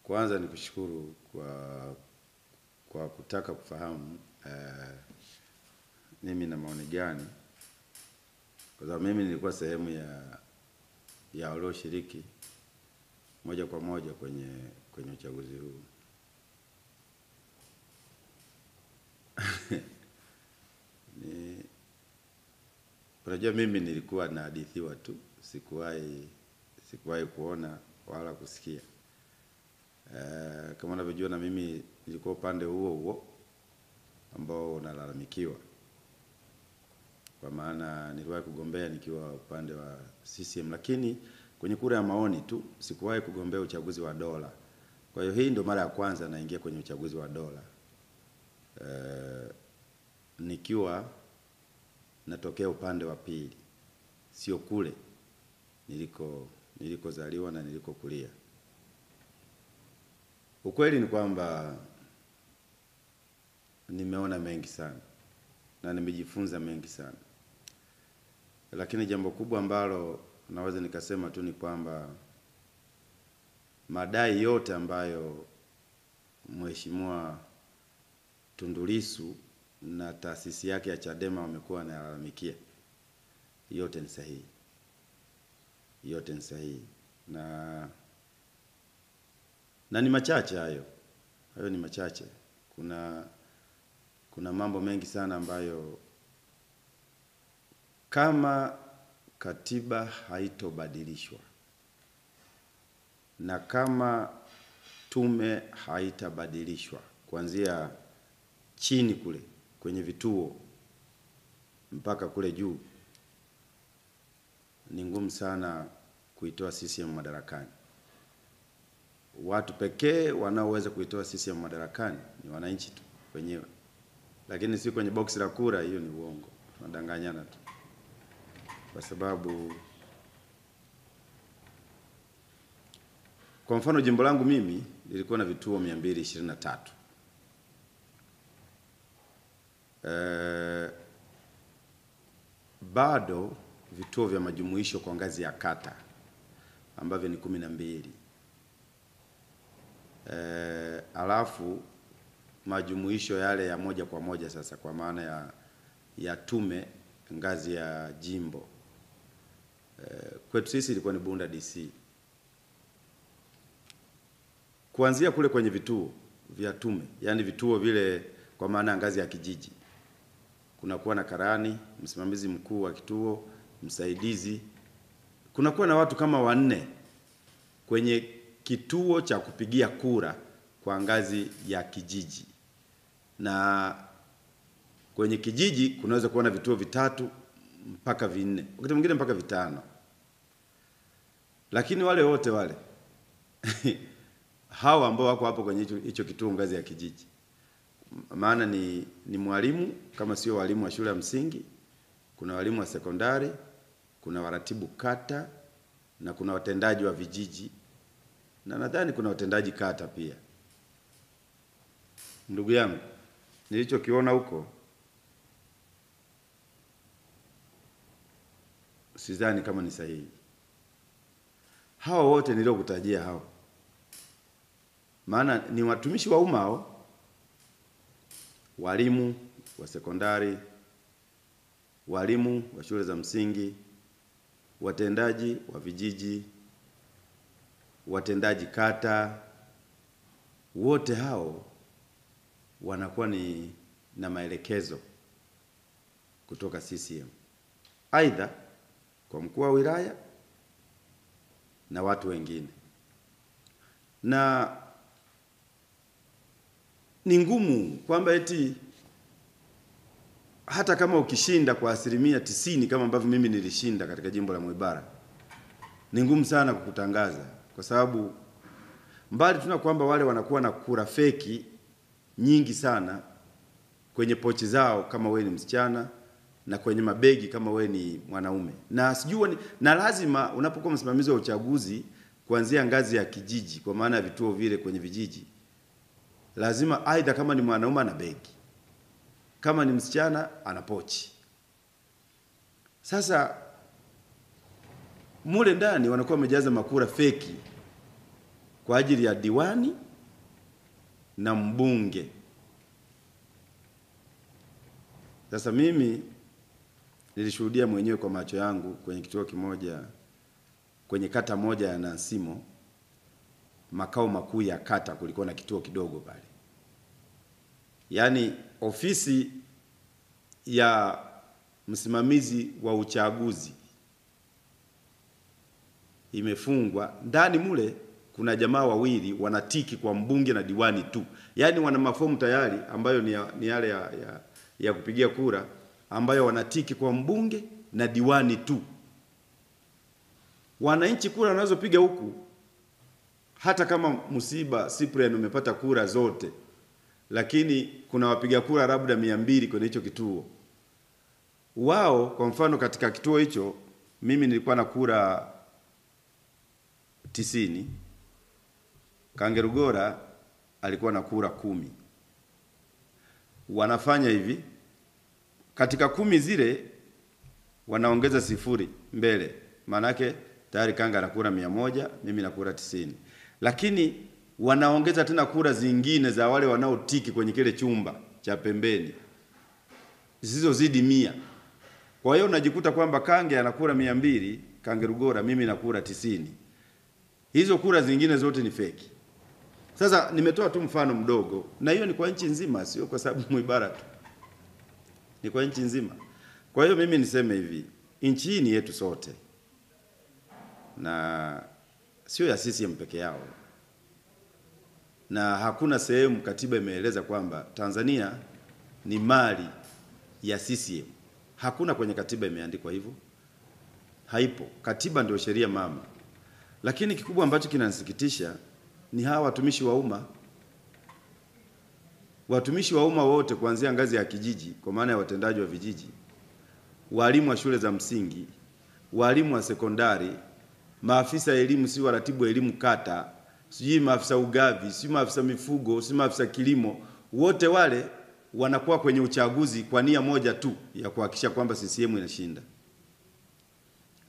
Kwanza ni kushukuru kwa kutaka kufahamu mimi na maoni gani, kwa sababu mimi nilikuwa sehemu ya walioshiriki moja kwa moja kwenye uchaguzi huu. Unajua mimi nilikuwa nahadithiwa tu, sikuwahi kuona wala kusikia. Kama unavyojua na mimi nilikuwa upande huo ambao unalalamikiwa. Kwa maana niliwahi kugombea nikiwa upande wa CCM, lakini kwenye kura ya maoni tu, sikuwahi kugombea uchaguzi wa dola. Kwa hiyo hii ndio mara ya kwanza naingia kwenye uchaguzi wa dola. Nikiwa natokea upande wa pili, sio kule nilikozaliwa na nilikokulia. Ukweli ni kwamba nimeona mengi sana na nimejifunza mengi sana. Lakini jambo kubwa ambalo naweza nikasema tu ni kwamba madai yote ambayo Mheshimiwa Tundu Lissu na taasisi yake ya Chadema wamekuwa wanalalamikia, yote ni sahihi. Yote ni sahihi. Na ni machache hayo. Hayo ni machache. Kuna mambo mengi sana ambayo kama katiba haitobadilishwa na kama tume haitabadilishwa kuanzia chini kule kwenye vituo mpaka kule juu, ni ngumu sana kuitoa CCM madarakani. Watu pekee wanaoweza kuitoa CCM madarakani ni wananchi tu wenyewe. Lakini si kwenye box la kura, hiyo ni uongo. Tunadanganyana tu. Kwa sababu kwa mfano jimbo langu mimi lilikuwa na vituo 223. Bado vituo vya majumuisho kwa ngazi ya kata ambavyo ni 12. Alafu majumuisho yale ya moja kwa moja sasa kwa maana ya tume ngazi ya jimbo. Kwetu sisi ilikuwa ni Bunda DC. Kuanzia kule kwenye vituo vya tume, yani vituo vile kwa maana ngazi ya kijiji, kunakuwa na karani, msimamizi mkuu wa kituo, msaidizi. Kunakuwa na watu kama 4 kwenye kituo cha kupigia kura kwa ngazi ya kijiji. Na kwenye kijiji kunaweza kuwa na vituo 3 mpaka 4, wakati mwingine mpaka 5. Lakini wale wote wale hawa ambao wako hapo kwenye hicho kituo ngazi ya kijiji, maana ni mwalimu kama sio walimu wa shule ya msingi, kuna walimu wa sekondari, kuna waratibu kata, na kuna watendaji wa vijiji, na nadhani kuna watendaji kata pia. Ndugu yangu, nilichokiona huko sidhani kama ni sahihi. Hao wote niliokutajia hao, maana ni watumishi wa umma hao, walimu wa sekondari, walimu wa shule za msingi, watendaji wa vijiji, watendaji kata, wote hao wanakuwa na maelekezo kutoka CCM. Aidha kwa mkuu wa wilaya na watu wengine. Na ni ngumu kwamba eti hata kama ukishinda kwa 90% kama ambavyo mimi nilishinda katika jimbo la Mwibara, ni ngumu sana kukutangaza, kwa sababu mbali tuna kwamba wale wanakuwa na kura feki nyingi sana kwenye pochi zao kama wewe ni msichana, na kwenye mabegi kama wewe ni mwanaume. Na sijui na lazima unapokuwa msimamizi wa uchaguzi kuanzia ngazi ya kijiji, kwa maana ya vituo vile kwenye vijiji, lazima aidha kama ni mwanaume ana begi, kama ni msichana ana pochi. Sasa mule ndani wanakuwa wamejaza makura feki kwa ajili ya diwani na mbunge. Sasa mimi nilishuhudia mwenyewe kwa macho yangu kwenye kituo kimoja, kwenye kata moja ya Nansimo, makao makuu ya kata, kulikuwa na kituo kidogo pale. Yaani ofisi ya msimamizi wa uchaguzi imefungwa, ndani mule kuna jamaa wawili wanatiki kwa mbunge na diwani tu. Yaani wana mafomu tayari ambayo ni yale ya kupigia kura, ambayo wanatiki kwa mbunge na diwani tu. Wananchi kura wanazopiga huku, hata kama msiba Cyprian umepata kura zote, lakini kuna wapiga kura labda 200 kwenye hicho kituo. Wao kwa mfano katika kituo hicho mimi nilikuwa na kura 90, Kangerugora alikuwa na kura 10. Wanafanya hivi, katika 10 zile wanaongeza 0 mbele. Maana yake tayari Kanga na kura 100, mimi na kura 90. Lakini wanaongeza tena kura zingine za wale wanaotiki kwenye kile chumba cha pembeni, zisizozidi 100. Kwa hiyo unajikuta kwamba Kange ana kura 200, Kangerugora, mimi na kura 90. Hizo kura zingine zote ni feki. Sasa nimetoa tu mfano mdogo, na hiyo ni kwa nchi nzima, sio kwa sababu Mwibara tu. Ni kwa nchi nzima. Kwa hiyo mimi niseme hivi, nchi hii ni yetu sote. Na sio ya CCM peke yao. Na hakuna sehemu katiba imeeleza kwamba Tanzania ni mali ya CCM. Hakuna kwenye katiba imeandikwa hivyo. Haipo. Katiba ndio sheria mama. Lakini kikubwa ambacho kinanisikitisha ni hawa watumishi wa umma. Watumishi wa umma wote kuanzia ngazi ya kijiji, kwa maana ya watendaji wa vijiji, walimu wa shule za msingi, walimu wa sekondari, maafisa elimu, si waratibu elimu kata, sijui maafisa ugavi, si maafisa mifugo, si maafisa kilimo, wote wale wanakuwa kwenye uchaguzi kwa nia moja tu ya kuhakikisha kwamba CCM inashinda.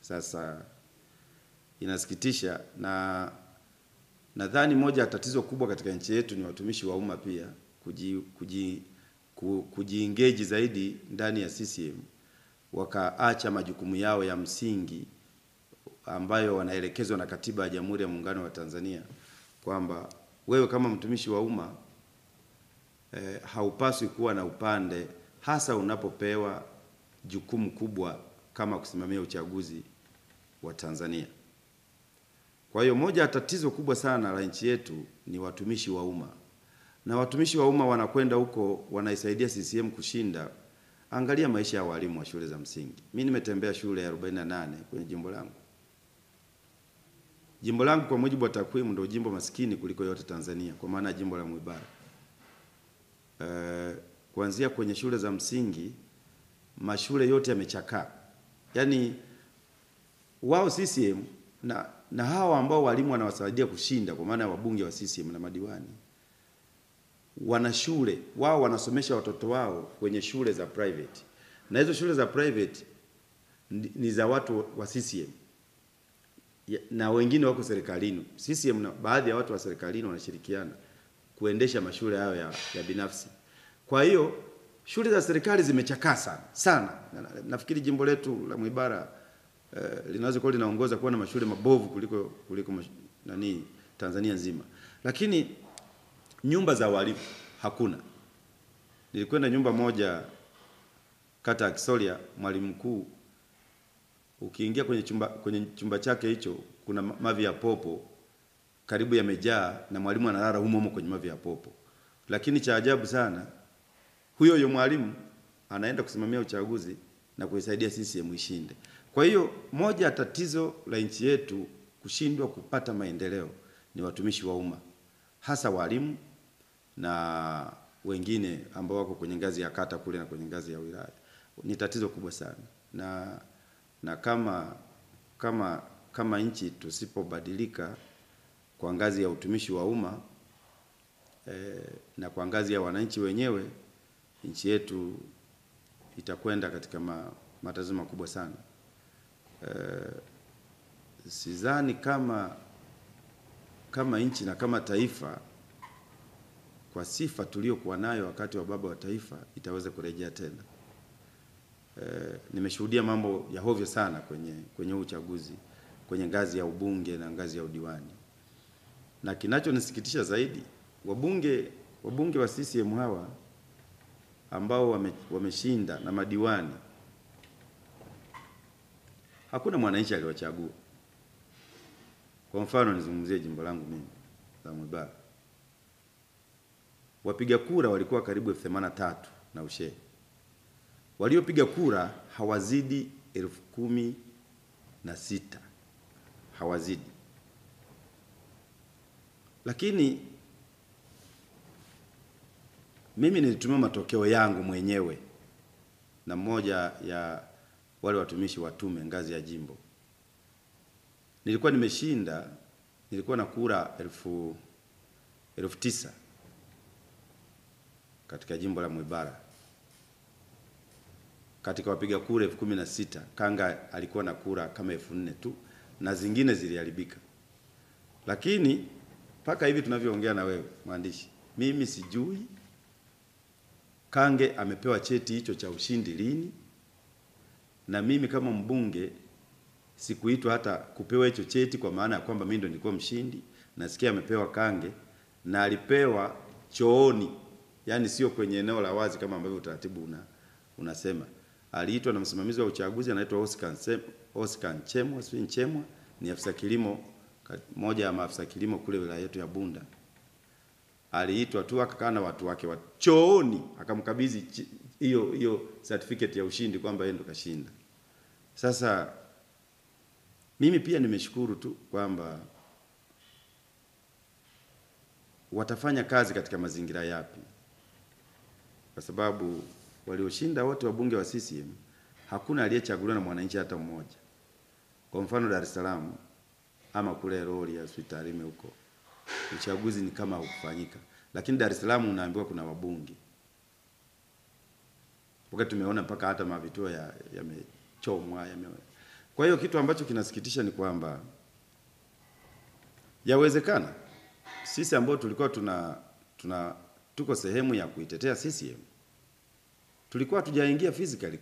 Sasa inasikitisha, na nadhani moja ya tatizo kubwa katika nchi yetu ni watumishi wa umma pia kujiengage zaidi ndani ya CCM, wakaacha majukumu yao ya msingi ambayo wanaelekezwa na katiba ya Jamhuri ya Muungano wa Tanzania, kwamba wewe kama mtumishi wa umma haupaswi kuwa na upande, hasa unapopewa jukumu kubwa kama kusimamia uchaguzi wa Tanzania. Kwa hiyo moja ya tatizo kubwa sana la nchi yetu ni watumishi wa umma. Na watumishi wa umma wanakwenda huko wanaisaidia CCM kushinda. Angalia maisha ya walimu wa shule za msingi. Mimi nimetembea shule ya 48 kwenye jimbo langu. Jimbo langu kwa mujibu wa takwimu ndio jimbo maskini kuliko yote Tanzania, kwa maana jimbo la Mwibara. Kuanzia kwenye shule za msingi, mashule yote yamechakaa. Yaani wao CCM na hawa ambao walimu wanawasaidia kushinda, kwa maana ya wabunge wa CCM na madiwani, wana shule, wao wanasomesha watoto wao kwenye shule za private. Na hizo shule za private ni za watu wa CCM. Na wengine wako serikalini. CCM na baadhi ya watu wa serikalini wanashirikiana kuendesha mashule hayo ya binafsi. Kwa hiyo shule za serikali zimechakaa sana. Nafikiri jimbo letu la Mwibara linaweza kuwa linaongoza kuwa na mashule mabovu kuliko Tanzania nzima. Lakini nyumba za walimu hakuna. Nilikwenda nyumba moja kata ya Kisolya, mwalimu mkuu, ukiingia kwenye chumba chake hicho kuna mavi ya popo karibu yamejaa, na mwalimu analala humo kwenye mavi ya popo. Lakini cha ajabu sana, huyo mwalimu anaenda kusimamia uchaguzi na kuisaidia CCM ishinde. Kwa hiyo moja ya tatizo la nchi yetu kushindwa kupata maendeleo ni watumishi wa umma, hasa walimu na wengine ambao wako kwenye ngazi ya kata kule na kwenye ngazi ya wilaya. Ni tatizo kubwa sana. Na kama nchi tusipobadilika kwa ngazi ya utumishi wa umma na kwa ngazi ya wananchi wenyewe, nchi yetu itakwenda katika matatizo makubwa sana. Sidhani kama kama nchi na kama taifa, kwa sifa tuliyokuwa nayo wakati wa baba wa taifa, itaweza kurejea tena. Nimeshuhudia mambo ya hovyo sana kwenye uchaguzi, kwenye ngazi ya ubunge na ngazi ya udiwani. Na kinachonisikitisha zaidi, wabunge wa CCM hawa ambao wameshinda na madiwani, hakuna mwananchi aliwachagua. Kwa mfano nizungumzie jimbo langu mimi la Mwibara. Wapiga kura walikuwa karibu 83 na ushe. Waliopiga kura hawazidi 16,000. Hawazidi. Lakini mimi nilitumia matokeo yangu mwenyewe na mmoja ya wale watumishi wa tume ngazi ya jimbo. Nilikuwa nimeshinda, nilikuwa na kura 9,000 katika jimbo la Mwibara. Katika wapiga kura 16,000, Kanga alikuwa na kura kama 4,000 tu na zingine ziliharibika. Lakini mpaka hivi tunavyoongea na wewe mwandishi, mimi sijui Kange amepewa cheti hicho cha ushindi lini, na mimi kama mbunge sikuitwa hata kupewa hicho cheti, kwa maana ya kwamba mimi ndo nilikuwa mshindi. Nasikia amepewa Kange na alipewa chooni, yani sio kwenye eneo la wazi kama ambavyo utaratibu unasema. Aliitwa na msimamizi wa uchaguzi anaitwa Oscar Nchemwa, ni afisa kilimo, moja ya maafisa kilimo kule wilaya yetu ya Bunda. Aliitwa tu akakaa na watu wake wa chooni, akamkabidhi hiyo certificate ya ushindi kwamba yeye ndo kashinda. Sasa mimi pia nimeshukuru tu kwamba watafanya kazi katika mazingira yapi, kwa sababu walioshinda wote wabunge wa CCM hakuna aliyechaguliwa na mwananchi hata mmoja. Kwa mfano Dar es Salaam ama kule Rorya hospitalini huko, uchaguzi ni kama hukufanyika. Lakini Dar es Salaam unaambiwa kuna wabunge. Wakati tumeona mpaka hata mavituo yamechomwa. Kwa hiyo kitu ambacho kinasikitisha ni kwamba yawezekana sisi ambao tulikuwa tuko sehemu ya kuitetea CCM, tulikuwa tujaingia physically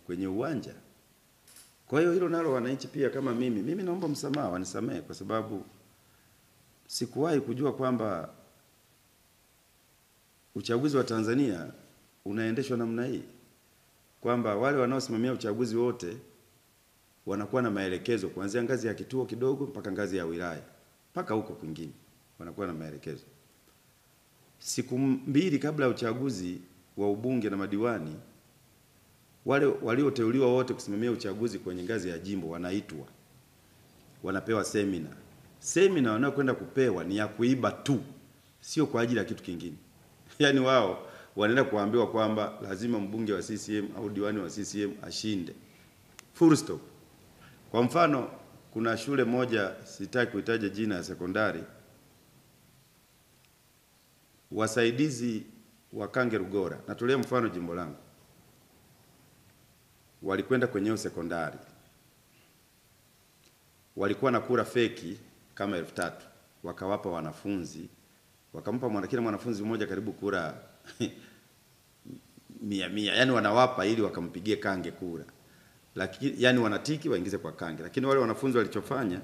kwenye uwanja. Kwa hiyo hilo nalo wananchi pia kama mimi naomba msamaha, wanisamehe, kwa sababu sikuwahi kujua kwamba uchaguzi wa Tanzania unaendeshwa namna hii, kwamba wale wanaosimamia uchaguzi wote wanakuwa na maelekezo kuanzia ngazi ya kituo kidogo mpaka ngazi ya wilaya mpaka huko kwingine, wanakuwa na maelekezo. Siku 2 kabla ya uchaguzi wa ubunge na madiwani, wale walioteuliwa wote kusimamia uchaguzi kwenye ngazi ya jimbo wanaitwa, wanapewa semina. Semina wanayokwenda kupewa ni ya kuiba tu, sio kwa ajili ya kitu kingine. Yaani wao wanaenda kuambiwa kwamba lazima mbunge wa CCM au diwani wa CCM ashinde. Full stop. Kwa mfano, kuna shule moja, sitaki kuitaja jina, ya sekondari, wasaidizi wa Kange Rugora, natolea mfano jimbo langu, walikwenda kwenye hiyo sekondari, walikuwa na kura feki kama 3,000, wakawapa wanafunzi, wakampa kila mwanafunzi mmoja karibu kura 100, yani wanawapa ili wakampigie Kange kura. Lakini yani wanatiki waingize kwa Kange, lakini wale wanafunzi walichofanya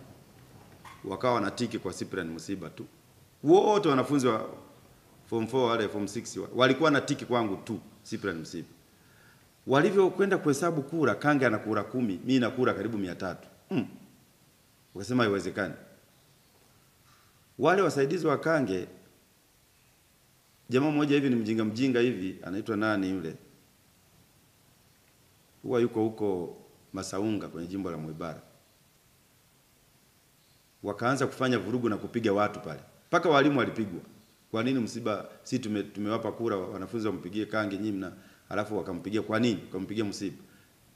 wakawa wanatiki kwa Cyprian Musiba tu. Wote wanafunzi wa form 4 wale form 6 walikuwa wanatiki kwangu tu Cyprian Musiba. Walivyokwenda kuhesabu kura, Kange ana kura 10, mimi na kura karibu 300. Wakasema haiwezekani. Wale wasaidizi wa Kange, jamaa mmoja hivi ni mjinga hivi, anaitwa nani yule, huwa yuko huko Masaunga kwenye jimbo la Mwibara, wakaanza kufanya vurugu na kupiga watu pale. Mpaka walimu walipigwa. Kwa nini Musiba, si tumewapa kura wanafunzi wampigie Kange nyinyi, alafu wakampigia kwa nini? Wakampigia Musiba.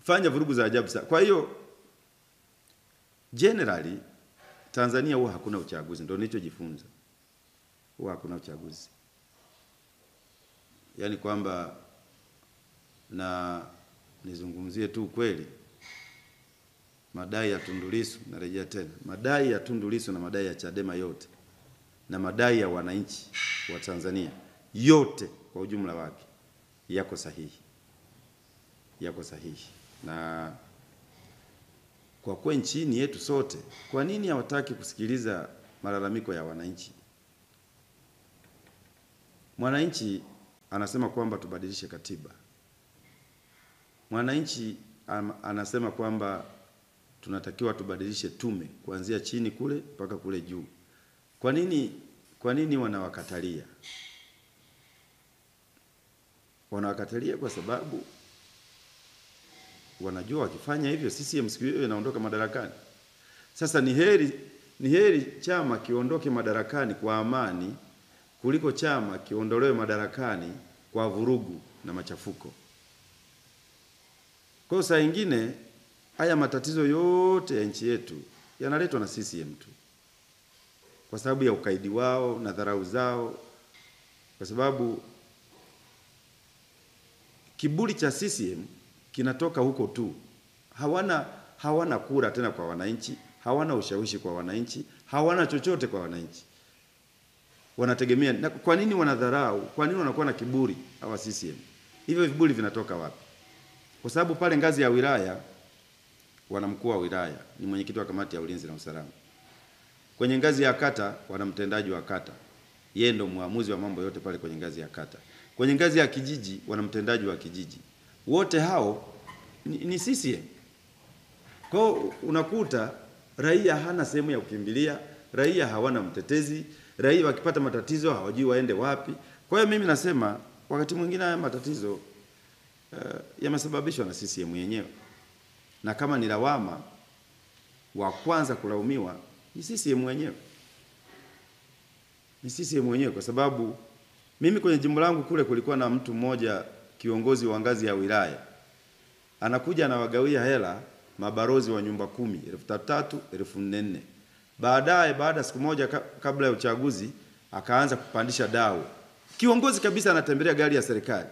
Fanya vurugu za ajabu sana. Kwa hiyo generally Tanzania huwa hakuna uchaguzi, ndio nilichojifunza. Huwa hakuna uchaguzi. Yaani kwamba, na nizungumzie tu kweli, madai ya Tundu Lissu, narejea tena, madai ya Tundu Lissu na madai ya Chadema yote na madai ya wananchi wa Tanzania yote kwa ujumla wake yako sahihi. Yako sahihi. Na kwa kuwa nchini yetu sote, kwa nini hawataki kusikiliza malalamiko ya wananchi? Mwananchi anasema kwamba tubadilishe katiba. Mwananchi anasema kwamba tunatakiwa tubadilishe tume kuanzia chini kule mpaka kule juu. Kwa nini wanawakatalia? Wanawakatalia kwa sababu wanajua wakifanya hivyo CCM siku hiyo inaondoka madarakani. Sasa ni heri chama kiondoke madarakani kwa amani kuliko chama kiondolewe madarakani kwa vurugu na machafuko. Kwa saa nyingine haya matatizo yote ya nchi yetu yanaletwa na CCM tu, kwa sababu ya ukaidi wao na dharau zao, kwa sababu kiburi cha CCM kinatoka huko tu. Hawana kura tena kwa wananchi, hawana ushawishi kwa wananchi, hawana chochote kwa wananchi. Wanategemea. Na kwa nini wanadharau? Kwa nini wanakuwa na kiburi hawa CCM? Hivyo viburi vinatoka wapi? Kwa sababu pale ngazi ya wilaya wana mkuu wa wilaya, ni mwenyekiti wa kamati ya ulinzi na usalama. Kwenye ngazi ya kata wana mtendaji wa kata. Yeye ndo muamuzi wa mambo yote pale kwenye ngazi ya kata. Kwenye ngazi ya kijiji wana mtendaji wa kijiji. Wote hao ni CCM. Kwa unakuta raia hana sehemu ya kukimbilia, raia hawana mtetezi, raia wakipata matatizo hawajui waende wapi. Kwa hiyo mimi nasema wakati mwingine haya matatizo yamesababishwa na CCM yenyewe. Na kama ni lawama, wa kwanza kulaumiwa ni CCM wenyewe. Ni CCM wenyewe, kwa sababu mimi kwenye jimbo langu kule kulikuwa na mtu mmoja, kiongozi wa ngazi ya wilaya. Anakuja anawagawia hela mabarozi wa nyumba 10, 3,000, 4,000. Baada siku moja kabla ya uchaguzi akaanza kupandisha dau. Kiongozi kabisa anatembelea gari ya serikali.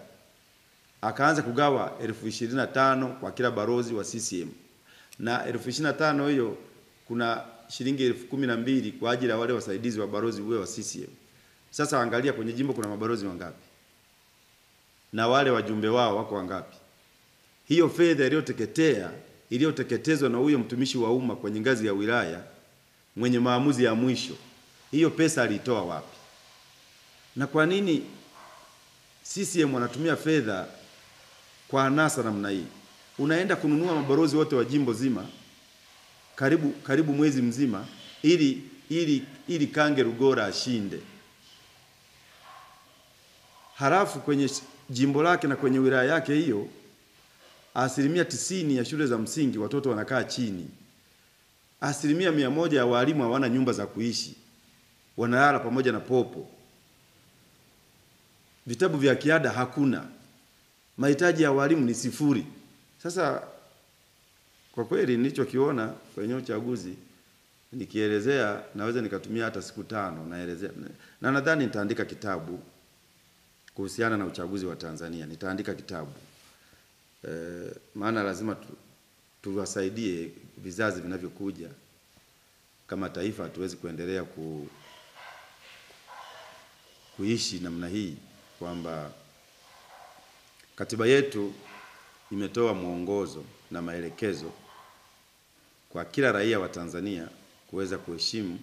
Akaanza kugawa 25,000 kwa kila barozi wa CCM. Na 25,000 hiyo kuna shilingi 12,000 kwa ajili ya wale wasaidizi wa barozi uwe wa CCM. Sasa angalia kwenye jimbo kuna mabarozi wangapi? Na wale wajumbe wao wako wangapi? Hiyo fedha iliyoteketezwa na huyo mtumishi wa umma kwenye ngazi ya wilaya mwenye maamuzi ya mwisho, hiyo pesa alitoa wapi? Na kwa nini CCM wanatumia fedha kwa anasa namna hii? Unaenda kununua mabarozi wote wa jimbo zima karibu mwezi mzima ili Kange Rugora ashinde. Halafu kwenye jimbo lake na kwenye wilaya yake hiyo 90% ya shule za msingi watoto wanakaa chini. 100% ya walimu hawana nyumba za kuishi. Wanalala pamoja na popo. Vitabu vya kiada hakuna. Mahitaji ya walimu ni sifuri. Sasa kwa kweli nilichokiona kwenye uchaguzi nikielezea naweza nikatumia hata siku 5 naelezea. Na nadhani nitaandika kitabu kuhusiana na uchaguzi wa Tanzania. Nitaandika kitabu. Maana lazima tuwasaidie vizazi vinavyokuja. Kama taifa hatuwezi kuendelea kuishi namna hii, kwamba katiba yetu imetoa mwongozo na maelekezo kwa kila raia wa Tanzania kuweza kuheshimu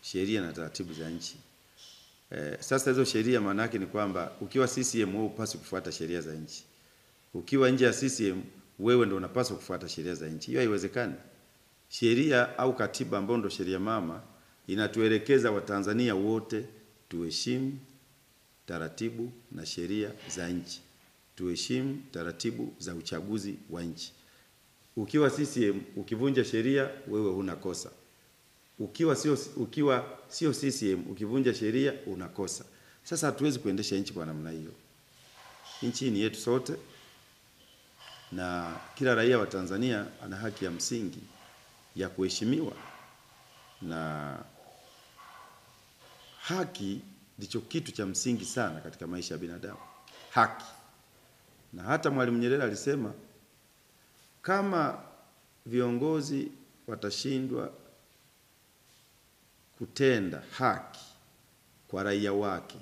sheria na taratibu za nchi. Sasa hizo sheria maana yake ni kwamba ukiwa CCM wewe upaswi kufuata sheria za nchi. Ukiwa nje ya CCM wewe ndio unapaswa kufuata sheria za nchi. Hiyo haiwezekani. Sheria au katiba ambayo ndio sheria mama inatuelekeza Watanzania wote tuheshimu taratibu na sheria za nchi. Tuheshimu taratibu za uchaguzi wa nchi. Ukiwa CCM ukivunja sheria wewe huna kosa. Ukiwa sio CCM ukivunja sheria unakosa. Sasa hatuwezi kuendesha nchi kwa namna hiyo. Nchi ni yetu sote na kila raia wa Tanzania ana haki ya msingi ya kuheshimiwa, na haki ndicho kitu cha msingi sana katika maisha ya binadamu. Haki. Na hata Mwalimu Nyerere alisema kama viongozi watashindwa kutenda haki kwa raia wake,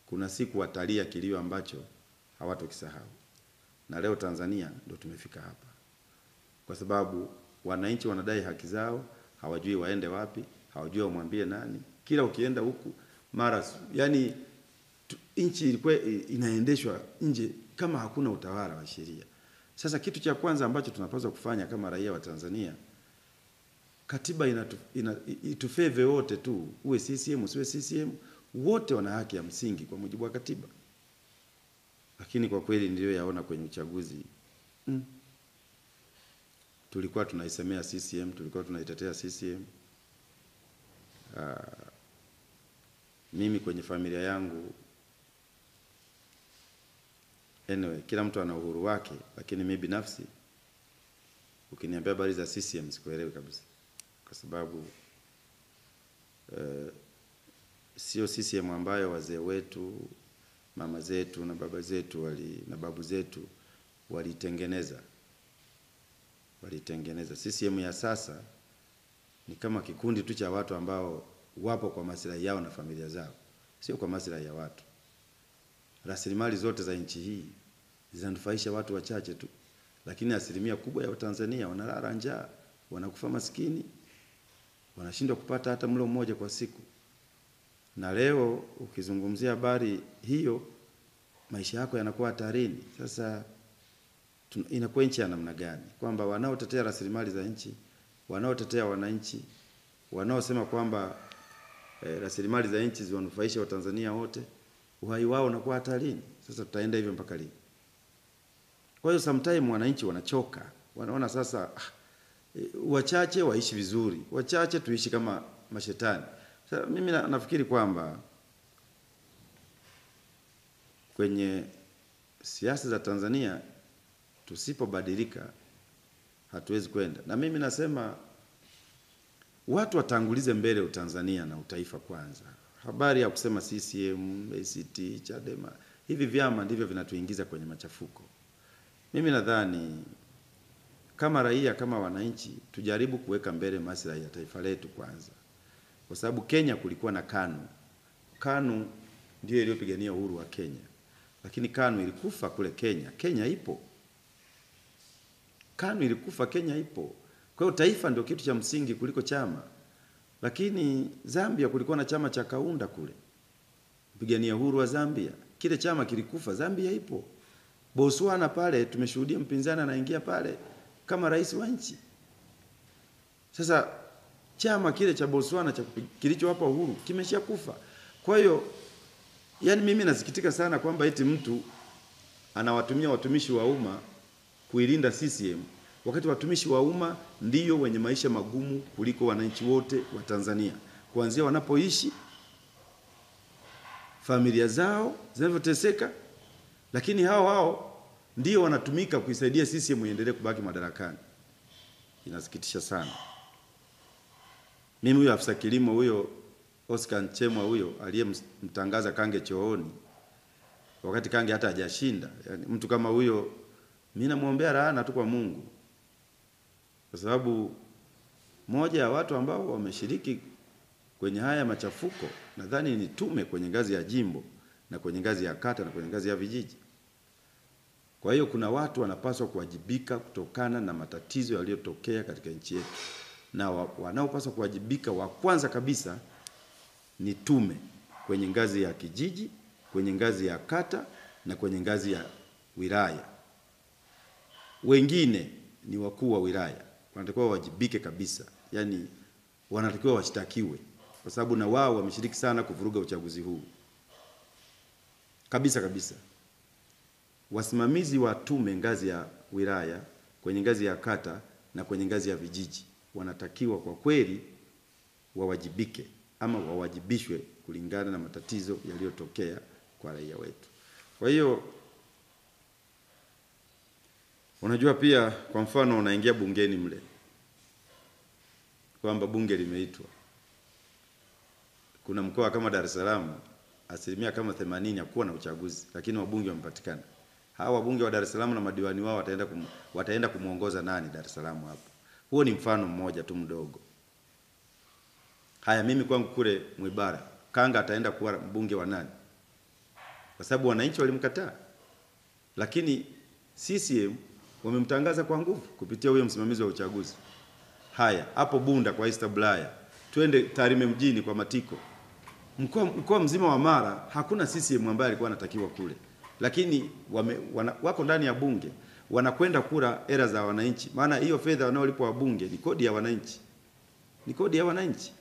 kuna siku watalia kilio ambacho hawatokisahau. Na leo Tanzania ndio tumefika hapa, kwa sababu wananchi wanadai haki zao, hawajui waende wapi, hawajui wamwambie nani. Kila ukienda huku mara, yani nchi ilikuwa inaendeshwa nje kama hakuna utawala wa sheria. Sasa kitu cha kwanza ambacho tunapaswa kufanya kama raia wa Tanzania, katiba itufeve wote tu, uwe CCM usiwe CCM, wote wana haki ya msingi kwa mujibu wa katiba. Lakini kwa kweli ndio yaona kwenye uchaguzi, tulikuwa tunaisemea CCM, tulikuwa tunaitetea CCM. Mimi kwenye familia yangu, anyway, kila mtu ana uhuru wake, lakini mimi binafsi ukiniambia habari za CCM sikuelewi kabisa, kwa sababu sio CCM ambayo wazee wetu, mama zetu na baba zetu na babu zetu walitengeneza. CCM ya sasa ni kama kikundi tu cha watu ambao wapo kwa maslahi yao na familia zao, sio kwa maslahi ya watu. Rasilimali zote za nchi hii zinanufaisha watu wachache tu, lakini asilimia kubwa ya Watanzania wanalala njaa, wanakufa maskini, wanashindwa kupata hata mlo mmoja kwa siku. Na leo ukizungumzia habari hiyo, maisha yako yanakuwa hatarini. Sasa inakuwa nchi ya namna gani? Kwamba wanaotetea rasilimali za nchi, wanaotetea wananchi, wanaosema kwamba rasilimali za nchi ziwanufaisha Watanzania wote, uhai wao unakuwa hatarini. Sasa tutaenda hivyo mpaka lini? Kwa hiyo sometimes wananchi wanachoka. Wanaona sasa wachache waishi vizuri, wachache tuishi kama mashetani. Sasa mimi nafikiri kwamba kwenye siasa za Tanzania tusipobadilika hatuwezi kwenda. Na mimi nasema watu watangulize mbele Utanzania na utaifa kwanza. Habari ya kusema CCM, ACT, Chadema, hivi vyama ndivyo vinatuingiza kwenye machafuko. Mimi nadhani kama raia, kama wananchi, tujaribu kuweka mbele maslahi ya taifa letu kwanza. Kwa sababu Kenya kulikuwa na KANU. KANU ndio iliyopigania uhuru wa Kenya. Lakini KANU ilikufa kule Kenya. Kenya ipo. KANU ilikufa, Kenya ipo. Kwa hiyo taifa ndio kitu cha msingi kuliko chama. Lakini Zambia kulikuwa na chama cha Kaunda kule, kupigania uhuru wa Zambia. Kile chama kilikufa, Zambia ipo. Botswana pale tumeshuhudia mpinzani anaingia pale kama rais wa nchi. Sasa chama kile cha Botswana kilichowapa uhuru kimeshakufa. Kwa hiyo yani mimi nasikitika sana kwamba eti mtu anawatumia watumishi wa umma kuilinda CCM, wakati watumishi wa umma ndio wenye maisha magumu kuliko wananchi wote wa Tanzania, kuanzia wanapoishi, familia zao zinavyoteseka, lakini hao ndio wanatumika kuisaidia CCM iendelee kubaki madarakani. Inasikitisha sana. Mimi huyo afisa kilimo huyo Oscar Nchemwa huyo aliyemtangaza Kange chooni wakati Kange hata hajashinda, yani mtu kama huyo mimi namuombea laana tu kwa Mungu. Kwa sababu moja ya watu ambao wameshiriki kwenye haya machafuko nadhani ni tume kwenye ngazi ya jimbo na kwenye ngazi ya kata na kwenye ngazi ya vijiji. Kwa hiyo kuna watu wanapaswa kuwajibika kutokana na matatizo yaliyotokea katika nchi yetu. Na wanaopaswa kuwajibika wa kwanza kabisa ni tume kwenye ngazi ya kijiji, kwenye ngazi ya kata na kwenye ngazi ya wilaya. Wengine ni wakuu wa wilaya, wanatakiwa wawajibike kabisa. Yani wanatakiwa washtakiwe kwa sababu na wao wameshiriki sana kuvuruga uchaguzi huu. Kabisa. Wasimamizi wa tume ngazi ya wilaya, kwenye ngazi ya kata na kwenye ngazi ya vijiji wanatakiwa kwa kweli wawajibike ama wawajibishwe kulingana na matatizo yaliyotokea kwa raia wetu. Kwa hiyo unajua pia kwa mfano unaingia bungeni mle, kwamba bunge limeitwa. Kuna mkoa kama Dar es Salaam asilimia kama 80 hakuwa na uchaguzi, lakini wabunge wamepatikana. Hawa wabunge wa Dar es Salaam na madiwani wao wataenda kumuongoza nani Dar es Salaam hapo? Huo ni mfano mmoja tu mdogo. Haya, mimi kwangu kule Mwibara Kanga ataenda kuwa mbunge wa nani? Kwa sababu wananchi walimkataa. Lakini CCM wamemtangaza kwa nguvu kupitia huyo msimamizi wa uchaguzi. Haya, hapo Bunda kwa East Bulaya, twende Tarime mjini kwa Matiko. Mkoa mzima wa Mara hakuna CCM ambaye alikuwa anatakiwa kule. Lakini wako ndani ya bunge, wanakwenda kura hela za wananchi. Maana hiyo fedha wanaolipwa wabunge ni kodi ya wananchi. Ni kodi ya wananchi.